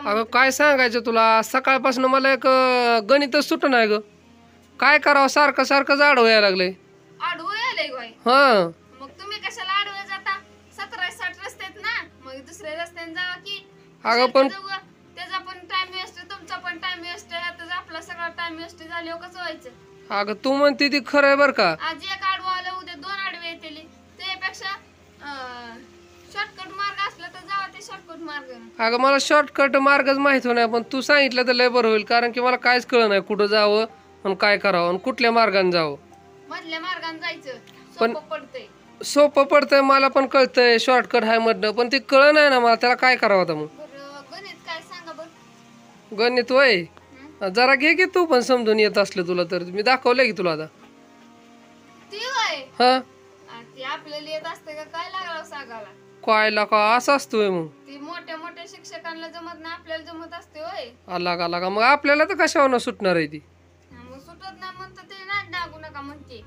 अगं काय सांगायचं तुला, सकाळपासून मला एक गणितच सुट नाही ग. काय करावं, सारखं सारखं आडवं यायला लागलंय. आडवं यायलंय बाई. हा मग तुम्ही कशाला आडवं जाता? 17-60 रस्ते आहेत ना, मग दुसऱ्या रस्त्याने जावा की. अगं पण त्याचा पण टाइम वेस्ट, तुमचा पण टाइम वेस्ट आहे. आता आपला सगळा टाइम वेस्ट झाल्यावर कसं व्हायचं? अगं तू म्हणते ती खरं आहे बरं का. आज एक आडवं आलं, उद्या 2 आडवे येतील. त्यापेक्षा शॉर्टकट मार्ग असला तर जावा ते शॉर्टकट मार्ग. अगं मला शॉर्टकट मार्गच माहित नाही, पण तू सांगितलं तर लय बरं होईल. कारण की मला काहीच कळलं नाही कुठं जावं आणि काय करावं आणि कुठल्या मार्गाने जावं. मधल्या मार्गाने जायचं, पण सोपं पडतंय. सोपं पडतंय, मला पण कळतंय शॉर्टकट आहे मधनं, पण ते कळलं नाही ना मला. त्याला काय करावं आता मग? बरं गणित काय सांगा बरं. गणित वय जरा घे की तू पण, समजून येत असलं तुला तर. मी दाखवलंय की तुला आता. ती होय हा ती आपल्याला येत असते का काय लागलं सांगायला? काय का असं असतोय मग? ती मोठ्या मोठ्या शिक्षकांना जमत नाही, आपल्याला जमत असते होय. आला का मग आपल्याला तर कशावर सुटणार आहे ती. मग सुटत नाही म्हणतं ते नाही, डागू नका म्हणते.